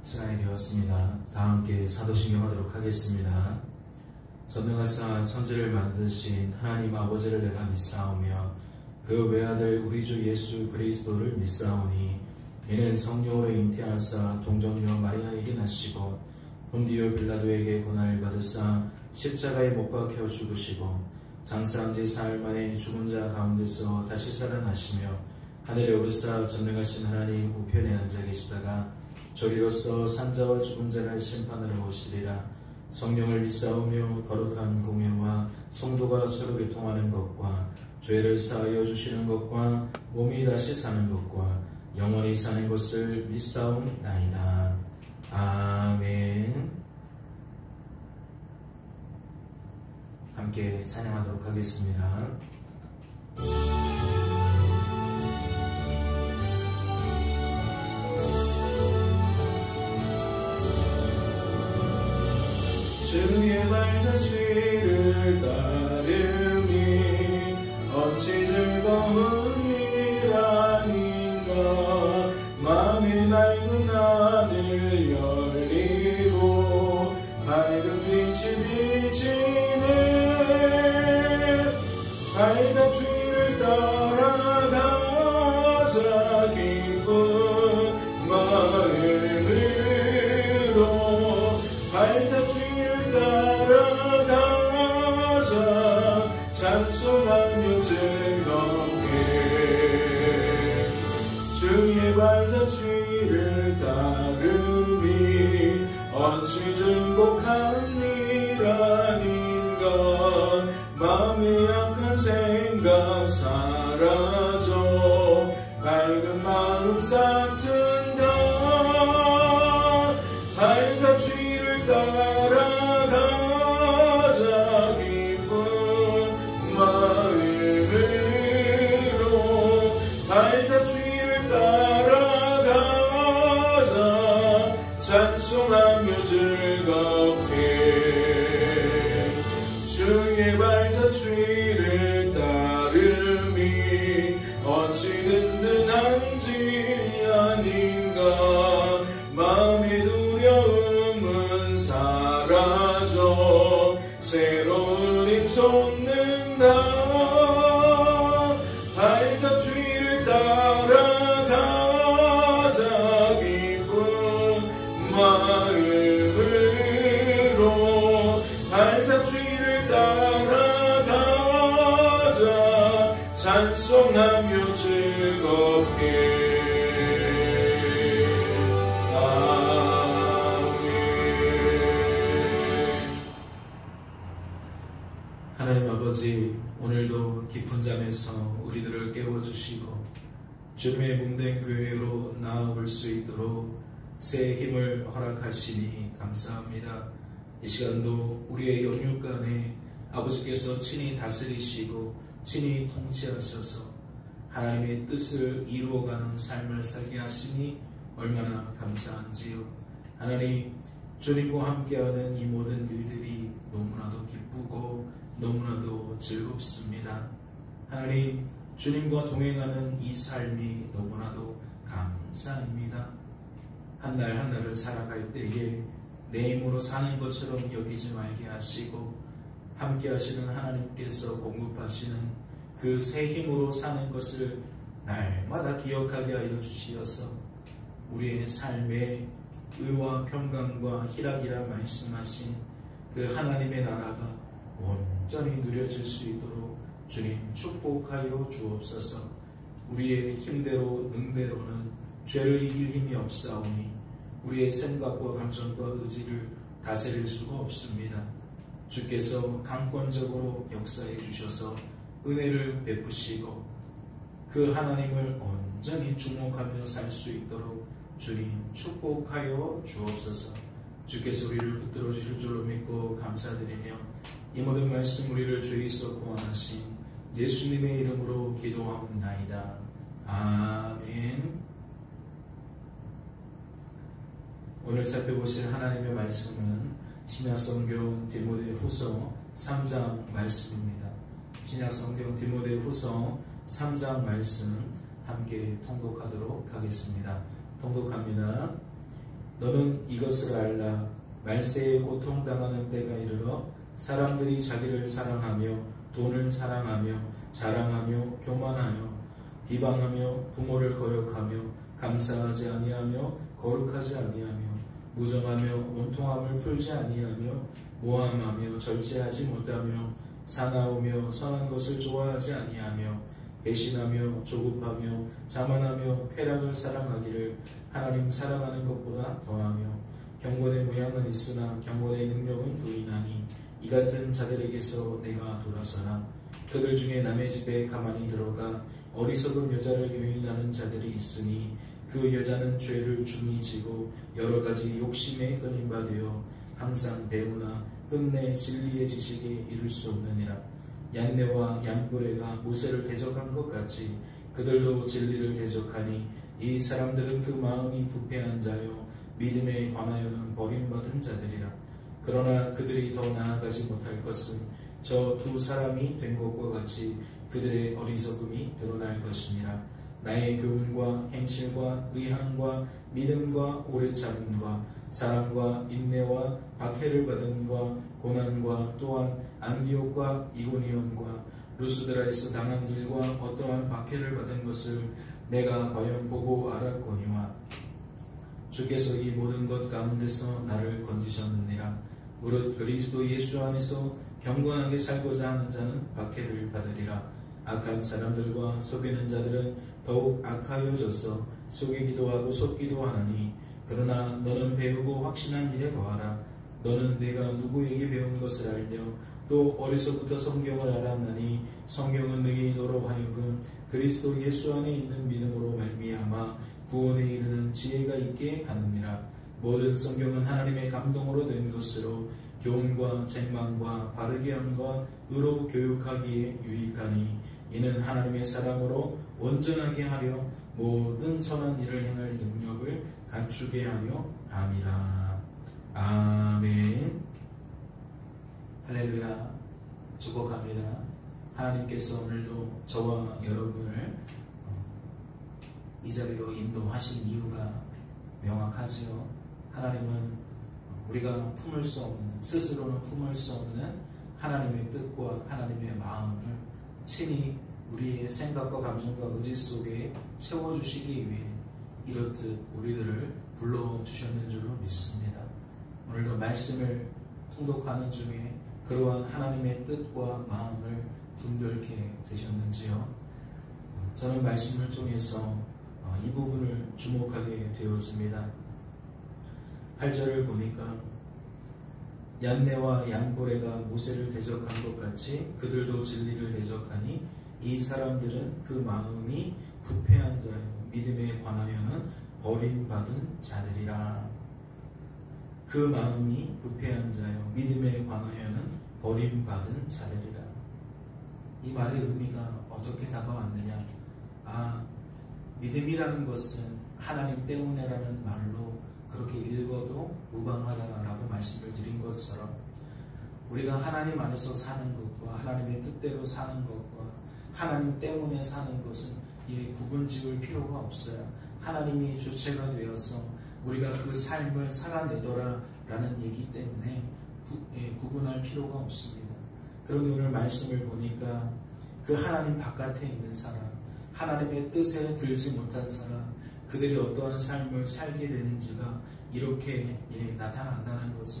시간이 되었습니다. 다 함께 사도신경 하도록 하겠습니다. 전능하사 천지를 만드신 하나님 아버지를 내가 믿사오며 그 외아들 우리 주 예수 그리스도를 믿사오니 이는 성령으로 잉태하사 동정녀 마리아에게 나시고 본디오 빌라도에게 고난을 받으사 십자가에 못 박혀 죽으시고 장사한 지 사흘 만에 죽은 자 가운데서 다시 살아나시며 하늘에 오르사 전능하신 하나님 우편에 앉아 계시다가 저리로서 산자와 죽은 자를 심판하러 오시리라. 성령을 믿사오며 거룩한 공예와 성도가 서로 교통하는 것과 죄를 사하여 주시는 것과 몸이 다시 사는 것과 영원히 사는 것을 믿사옵나이다. 아멘. 함께 찬양하도록 하겠습니다. 주의 말자취를 따르니 어찌 즐거운 일 아닌가. 마음의 맑은 하늘 열리고 밝은 빛이 비치네. 발자취를 따라가자 기쁜 마음으로. 발자취를 따라가자 찬송하며 즐겁게. 주의 발자취를 따르니 어찌 즐겁한 일 아닌가. 마음의 약한 생각 사라져 밝은 마음 싹튼다. 발자취를 따라가자 기쁜 마음으로. 발자취를 따라가자 찬송하며 즐겁게. 주의 발자취를 따름이 어찌 든든한지 아닌가. 마음의 두려움은 사라져 새로운 힘 솟는다. 발자취를 따라가자 기쁜 마음으로. 발자취를 따라가자 찬송하며 즐겁게. 하나님 아버지, 오늘도 깊은 잠에서 우리들을 깨워주시고 주님의 몸된 교회로 나아올 수 있도록 새 힘을 허락하시니 감사합니다. 이 시간도 우리의 영육 간에 아버지께서 친히 다스리시고 친히 통치하셔서 하나님의 뜻을 이루어가는 삶을 살게 하시니 얼마나 감사한지요. 하나님, 주님과 함께하는 이 모든 일들이 너무나도 기쁘고 너무나도 즐겁습니다. 하나님, 주님과 동행하는 이 삶이 너무나도 감사합니다. 한 날 한 날을 살아갈 때에 내 힘으로 사는 것처럼 여기지 말게 하시고 함께 하시는 하나님께서 공급하시는 그 새 힘으로 사는 것을 날마다 기억하게 하여 주시어서 우리의 삶에 의와 평강과 희락이라 말씀하신 그 하나님의 나라가 온전히 누려질 수 있도록 주님 축복하여 주옵소서. 우리의 힘대로 능대로는 죄를 이길 힘이 없사오니 우리의 생각과 감정과 의지를 다스릴 수가 없습니다. 주께서 강권적으로 역사해 주셔서 은혜를 베푸시고 그 하나님을 온전히 주목하며 살 수 있도록 주님 축복하여 주옵소서. 주께서 우리를 붙들어 주실 줄로 믿고 감사드리며 이 모든 말씀 우리를 주의서 구원하신 예수님의 이름으로 기도하옵나이다. 아멘. 오늘 살펴보실 하나님의 말씀은 신약성경 디모데후서 3장 말씀입니다. 신약성경 디모데후서 3장 말씀 함께 통독하도록 하겠습니다. 통독합니다. 너는 이것을 알라. 말세에 고통당하는 때가 이르러 사람들이 자기를 사랑하며 돈을 사랑하며 자랑하며 교만하여 비방하며 부모를 거역하며 감사하지 아니하며 거룩하지 아니하며 무정하며 원통함을 풀지 아니하며 모함하며 절제하지 못하며 사나우며 선한 것을 좋아하지 아니하며 배신하며 조급하며 자만하며 쾌락을 사랑하기를 하나님 사랑하는 것보다 더하며 경건의 모양은 있으나 경건의 능력은 부인하니 이 같은 자들에게서 내가 돌아서나 그들 중에 남의 집에 가만히 들어가 어리석은 여자를 유인하는 자들이 있으니 그 여자는 죄를 중히 지고 여러 가지 욕심에 끌린 바 되어 항상 배우나 끝내 진리의 지식에 이를 수 없느니라. 얀네와 얀브레가 모세를 대적한 것 같이 그들도 진리를 대적하니 이 사람들은 그 마음이 부패한 자요 믿음에 관하여는 버림받은 자들이라. 그러나 그들이 더 나아가지 못할 것은 저 두 사람이 된 것과 같이 그들의 어리석음이 드러날 것이니라. 나의 교훈과 행실과 의함과 믿음과 오래 참음과 사랑과 인내와 박해를 받음과 고난과 또한 안디옥과 이고니온과 루스드라에서 당한 일과 어떠한 박해를 받은 것을 내가 과연 보고 알았거니와 주께서 이 모든 것 가운데서 나를 건지셨느니라. 무릇 그리스도 예수 안에서 경건하게 살고자 하는 자는 박해를 받으리라. 악한 사람들과 속이는 자들은 더욱 악하여져서 속이기도 하고 속기도 하나니 그러나 너는 배우고 확신한 일에 거하라. 너는 내가 누구에게 배운 것을 알며 또 어려서부터 성경을 알았나니 성경은 너희 너로 하여금 그리스도 예수 안에 있는 믿음으로 말미암아 구원에 이르는 지혜가 있게 하느니라. 모든 성경은 하나님의 감동으로 된 것으로 교훈과 책망과 바르게 함과 의로 교육하기에 유익하니 이는 하나님의 사랑으로 온전하게 하려 모든 선한 일을 행할 능력을 갖추게 하려 함이라. 아멘. 할렐루야. 축복합니다. 하나님께서 오늘도 저와 여러분을 이 자리로 인도하신 이유가 명확하지요. 하나님은 우리가 품을 수 없는, 스스로는 품을 수 없는 하나님의 뜻과 하나님의 마음을 친히 우리의 생각과 감정과 의지 속에 채워주시기 위해 이렇듯 우리들을 불러주셨는 줄로 믿습니다. 오늘도 말씀을 통독하는 중에 그러한 하나님의 뜻과 마음을 분별케 되셨는지요? 저는 말씀을 통해서 이 부분을 주목하게 되어집니다. 8절을 보니까 얀네와 얀보레가 모세를 대적한 것 같이 그들도 진리를 대적하니 이 사람들은 그 마음이 부패한 자요 믿음에 관하여는 버림받은 자들이라. 그 마음이 부패한 자요 믿음에 관하여는 버림받은 자들이라. 이 말의 의미가 어떻게 다가왔느냐? 믿음이라는 것은 하나님 때문에라는 말로 그렇게 읽어도 무방하다라고 말씀을 드린 것처럼 우리가 하나님 안에서 사는 것과 하나님의 뜻대로 사는 것과 하나님 때문에 사는 것은 구분 지을 필요가 없어요. 하나님이 주체가 되어서 우리가 그 삶을 살아내더라 라는 얘기 때문에 구분할 필요가 없습니다. 그런데 오늘 말씀을 보니까 그 하나님 바깥에 있는 사람, 하나님의 뜻에 들지 못한 사람, 그들이 어떠한 삶을 살게 되는지가 이렇게 나타난다는 거죠.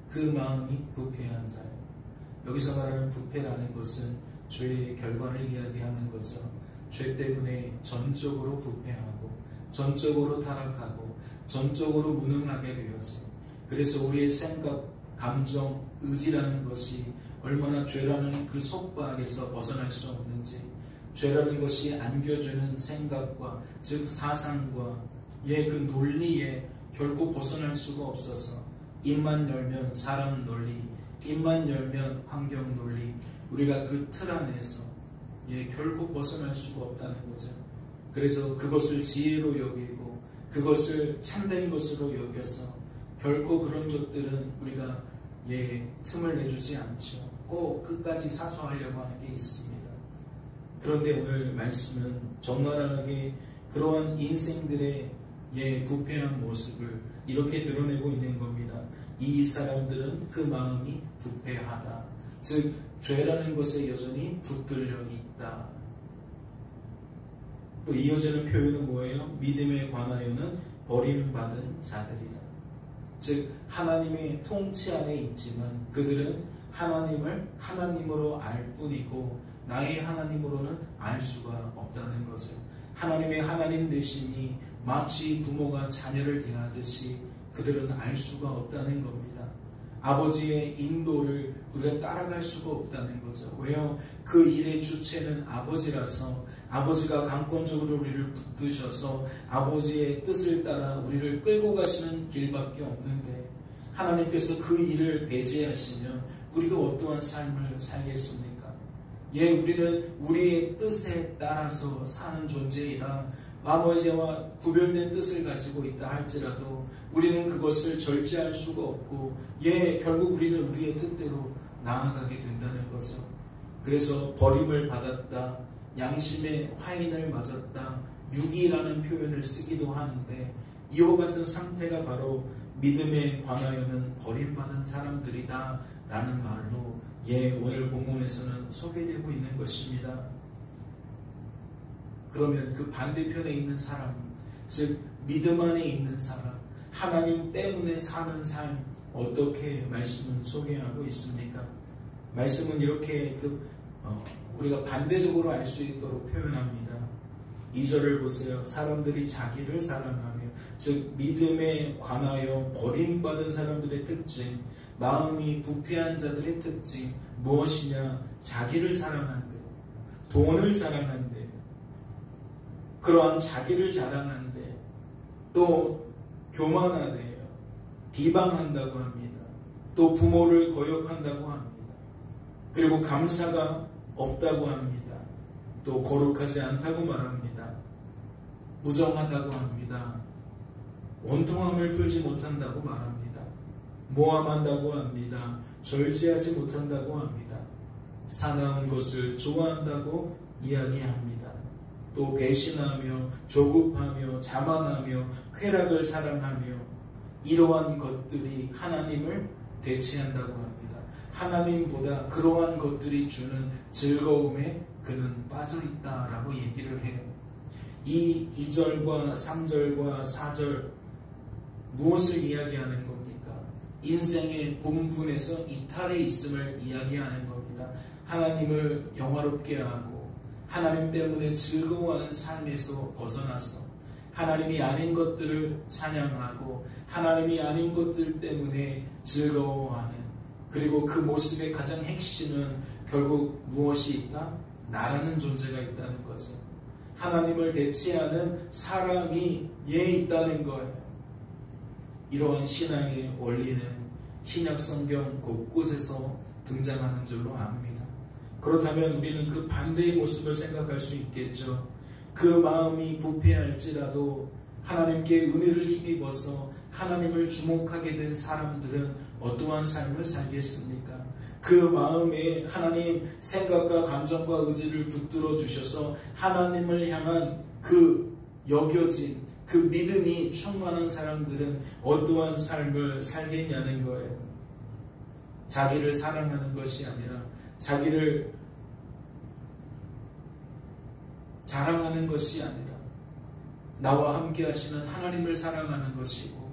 그 마음이 부패한 자예요. 여기서 말하는 부패라는 것은 죄의 결과를 이야기하는 거죠. 죄 때문에 전적으로 부패하고 전적으로 타락하고 전적으로 무능하게 되어져. 그래서 우리의 생각, 감정, 의지라는 것이 얼마나 죄라는 그 속박에서 벗어날 수 없는지, 죄라는 것이 안겨주는 생각과 즉 사상과 그 논리에 결코 벗어날 수가 없어서 입만 열면 사람 논리, 입만 열면 환경 논리, 우리가 그 틀 안에서 결코 벗어날 수가 없다는 거죠. 그래서 그것을 지혜로 여기고 그것을 참된 것으로 여겨서 결코 그런 것들은 우리가 틈을 내주지 않죠. 꼭 끝까지 사수하려고 하는 게 있습니다. 그런데 오늘 말씀은 적나라하게 그러한 인생들의 부패한 모습을 이렇게 드러내고 있는 겁니다. 이 사람들은 그 마음이 부패하다. 즉 죄라는 것에 여전히 붙들려 있다. 또 이어지는 표현은 뭐예요? 믿음에 관하여는 버림받은 자들이라. 즉 하나님의 통치 안에 있지만 그들은 하나님을 하나님으로 알 뿐이고 나의 하나님으로는 알 수가 없다는 거죠. 하나님의 하나님 되시니 마치 부모가 자녀를 대하듯이 그들은 알 수가 없다는 겁니다. 아버지의 인도를 우리가 따라갈 수가 없다는 거죠. 왜요? 그 일의 주체는 아버지라서 아버지가 강권적으로 우리를 붙드셔서 아버지의 뜻을 따라 우리를 끌고 가시는 길밖에 없는데 하나님께서 그 일을 배제하시면 우리가 어떠한 삶을 살겠습니까? 우리는 우리의 뜻에 따라서 사는 존재이라 아버지와 구별된 뜻을 가지고 있다 할지라도 우리는 그것을 절제할 수가 없고 결국 우리는 우리의 뜻대로 나아가게 된다는 거죠. 그래서 버림을 받았다, 양심의 화인을 맞았다, 유기라는 표현을 쓰기도 하는데 이와 같은 상태가 바로 믿음에 관하여는 버림받은 사람들이다 라는 말로 오늘 본문에서는 소개되고 있는 것입니다. 그러면 그 반대편에 있는 사람, 즉 믿음 안에 있는 사람, 하나님 때문에 사는 삶 어떻게 말씀은 소개하고 있습니까? 말씀은 이렇게 우리가 반대적으로 알 수 있도록 표현합니다. 2절을 보세요. 사람들이 자기를 사랑하며, 즉 믿음에 관하여 버림받은 사람들의 특징, 마음이 부패한 자들의 특징 무엇이냐? 자기를 사랑한대, 돈을 사랑한대, 그러한 자기를 자랑한대, 또 교만하대요, 비방한다고 합니다. 또 부모를 거역한다고 합니다. 그리고 감사가 없다고 합니다. 또 거룩하지 않다고 말합니다. 무정하다고 합니다. 원통함을 풀지 못한다고 말합니다. 모함한다고 합니다. 절제하지 못한다고 합니다. 사나운 것을 좋아한다고 이야기합니다. 또 배신하며 조급하며 자만하며 쾌락을 사랑하며 이러한 것들이 하나님을 대체한다고 합니다. 하나님보다 그러한 것들이 주는 즐거움에 그는 빠져있다라고 얘기를 해요. 이 2절과 3절과 4절 무엇을 이야기하는 겁니까? 인생의 본분에서 이탈해 있음을 이야기하는 겁니다. 하나님을 영화롭게 하고 하나님 때문에 즐거워하는 삶에서 벗어나서 하나님이 아닌 것들을 찬양하고 하나님이 아닌 것들 때문에 즐거워하는, 그리고 그 모습의 가장 핵심은 결국 무엇이 있다? 나라는 존재가 있다는 거죠. 하나님을 대체하는 사람이 있다는 거예요. 이러한 신앙의 원리는 신약 성경 곳곳에서 등장하는 줄로 압니다. 그렇다면 우리는 그 반대의 모습을 생각할 수 있겠죠. 그 마음이 부패할지라도 하나님께 은혜를 힘입어서 하나님을 주목하게 된 사람들은 어떠한 삶을 살겠습니까? 그 마음에 하나님 생각과 감정과 의지를 붙들어 주셔서 하나님을 향한 그 여겨진 그 믿음이 충만한 사람들은 어떠한 삶을 살겠냐는 거예요. 자기를 사랑하는 것이 아니라 자기를 자랑하는 것이 아니라 나와 함께 하시는 하나님을 사랑하는 것이고,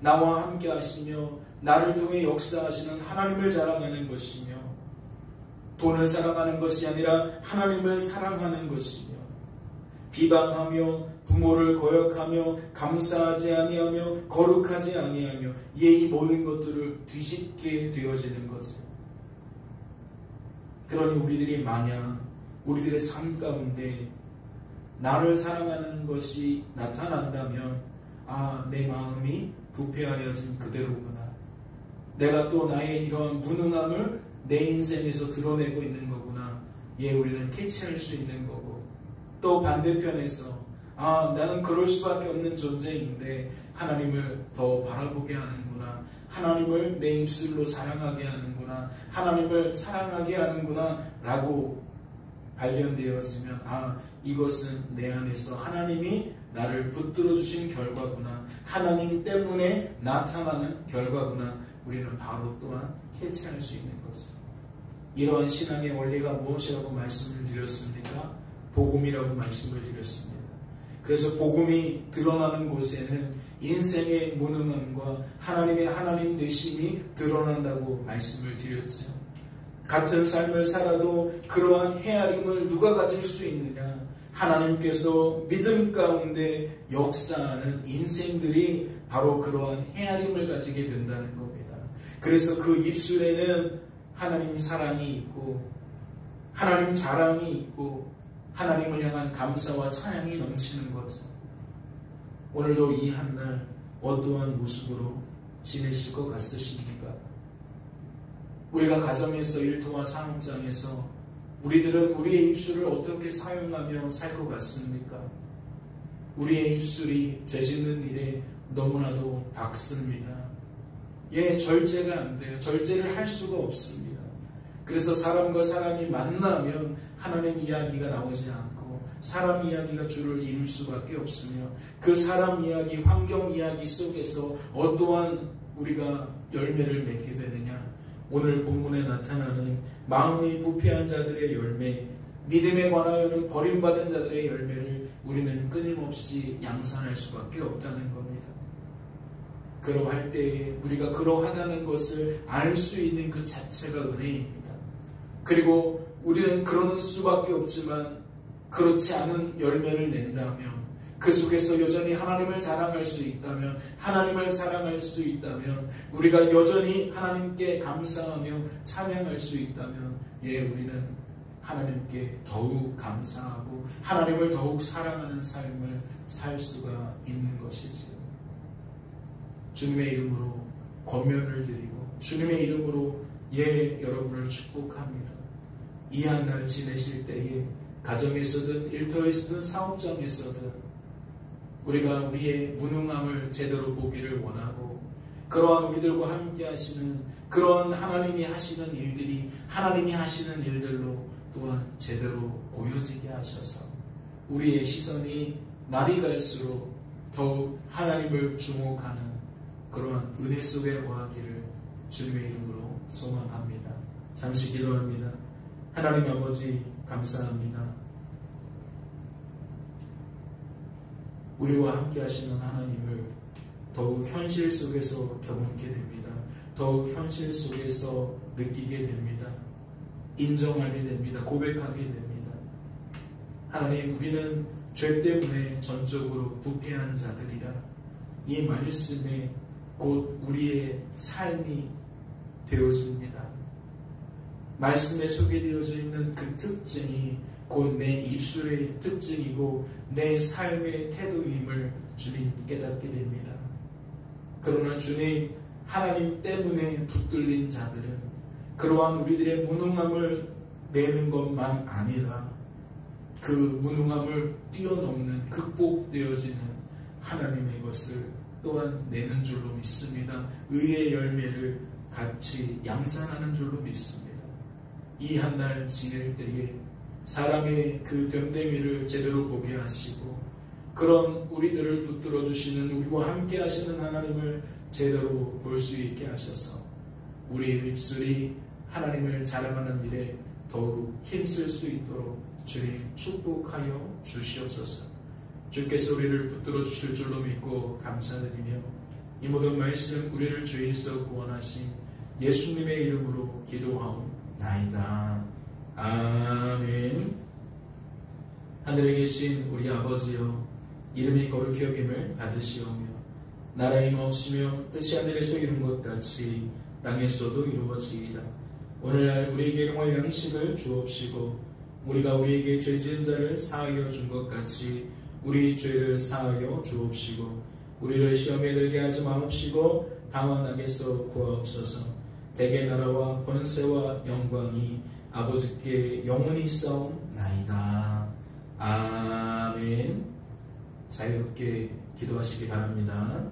나와 함께 하시며 나를 통해 역사하시는 하나님을 자랑하는 것이며, 돈을 사랑하는 것이 아니라 하나님을 사랑하는 것이며, 비방하며 부모를 거역하며 감사하지 아니하며 거룩하지 아니하며 이 모든 것들을 뒤집게 되어지는 거죠. 그러니 우리들이 만약 우리들의 삶 가운데 나를 사랑하는 것이 나타난다면 내 마음이 부패하여진 그대로구나, 내가 또 나의 이러한 무능함을 내 인생에서 드러내고 있는 거구나, 우리는 캐치할 수 있는 거고, 또 반대편에서 나는 그럴 수밖에 없는 존재인데 하나님을 더 바라보게 하는구나, 하나님을 내 입술로 자랑하게 하는구나, 하나님을 사랑하게 하는구나 라고 발견되어지면 이것은 내 안에서 하나님이 나를 붙들어 주신 결과구나, 하나님 때문에 나타나는 결과구나, 우리는 바로 또한 캐치할 수 있는 거죠. 이러한 신앙의 원리가 무엇이라고 말씀을 드렸습니까? 복음이라고 말씀을 드렸습니다. 그래서 복음이 드러나는 곳에는 인생의 무능함과 하나님의 하나님 되심이 드러난다고 말씀을 드렸죠. 같은 삶을 살아도 그러한 헤아림을 누가 가질 수 있느냐? 하나님께서 믿음 가운데 역사하는 인생들이 바로 그러한 헤아림을 가지게 된다는 겁니다. 그래서 그 입술에는 하나님 사랑이 있고 하나님 자랑이 있고 하나님을 향한 감사와 찬양이 넘치는 거죠. 오늘도 이 한날 어떠한 모습으로 지내실 것 같으십니까? 우리가 가정에서 일터와 사업장에서 우리들은 우리의 입술을 어떻게 사용하며 살 것 같습니까? 우리의 입술이 죄 짓는 일에 너무나도 박습니다. 절제가 안 돼요. 절제를 할 수가 없습니다. 그래서 사람과 사람이 만나면 하나님 이야기가 나오지 않고 사람 이야기가 주를 이룰 수밖에 없으며 그 사람 이야기, 환경 이야기 속에서 어떠한 우리가 열매를 맺게 되느냐? 오늘 본문에 나타나는 마음이 부패한 자들의 열매, 믿음에 관하여는 버림받은 자들의 열매를 우리는 끊임없이 양산할 수밖에 없다는 겁니다. 그러할 때에 우리가 그러하다는 것을 알 수 있는 그 자체가 은혜입니다. 그리고 우리는 그럴 수밖에 없지만 그렇지 않은 열매를 낸다면, 그 속에서 여전히 하나님을 자랑할 수 있다면, 하나님을 사랑할 수 있다면, 우리가 여전히 하나님께 감사하며 찬양할 수 있다면, 우리는 하나님께 더욱 감사하고 하나님을 더욱 사랑하는 삶을 살 수가 있는 것이지요. 주님의 이름으로 권면을 드리고 주님의 이름으로 여러분을 축복합니다. 이 한 날 지내실 때에 가정에서든 일터에서든 사업장에서든 우리가 우리의 무능함을 제대로 보기를 원하고, 그러한 우리들과 함께 하시는 그러한 하나님이 하시는 일들이 하나님이 하시는 일들로 또한 제대로 보여지게 하셔서 우리의 시선이 날이 갈수록 더욱 하나님을 주목하는 그러한 은혜 속에 거하기를 주님의 이름으로 소망합니다. 잠시 기도합니다. 하나님 아버지 감사합니다. 우리와 함께 하시는 하나님을 더욱 현실 속에서 경험하게 됩니다. 더욱 현실 속에서 느끼게 됩니다. 인정하게 됩니다. 고백하게 됩니다. 하나님, 우리는 죄 때문에 전적으로 부패한 자들이라 이 말씀에 곧 우리의 삶이 되어집니다. 말씀에 소개되어져 있는 그 특징이 곧 내 입술의 특징이고 내 삶의 태도임을 주님 깨닫게 됩니다. 그러나 주님, 하나님 때문에 붙들린 자들은 그러한 우리들의 무능함을 내는 것만 아니라 그 무능함을 뛰어넘는 극복되어지는 하나님의 것을 또한 내는 줄로 믿습니다. 의의 열매를 같이 양산하는 줄로 믿습니다. 이 한 날 지낼 때에 사람의 그 됨됨이를 제대로 보게 하시고 그런 우리들을 붙들어 주시는 우리와 함께 하시는 하나님을 제대로 볼 수 있게 하셔서 우리의 입술이 하나님을 자랑하는 일에 더욱 힘쓸 수 있도록 주님 축복하여 주시옵소서. 주께서 우리를 붙들어 주실 줄로 믿고 감사드리며 이 모든 말씀 우리를 주에서 구원하신 예수님의 이름으로 기도하옵나이다. 아멘. 하늘에 계신 우리 아버지여, 이름이 거룩히 여김을 받으시오며 나라의 임하옵시며 뜻이 하늘에서 이룬 것 같이 땅에서도 이루어지이다. 오늘날 우리에게 일용할 양식을 주옵시고 우리가 우리에게 죄 지은 자를 사하여 준 것 같이 우리 죄를 사하여 주옵시고 우리를 시험에 들게 하지 마옵시고 다만 악에서 구하옵소서. 대개 나라와 권세와 영광이 아버지께 영원히 있사옵나이다. 아멘. 자유롭게 기도하시기 바랍니다.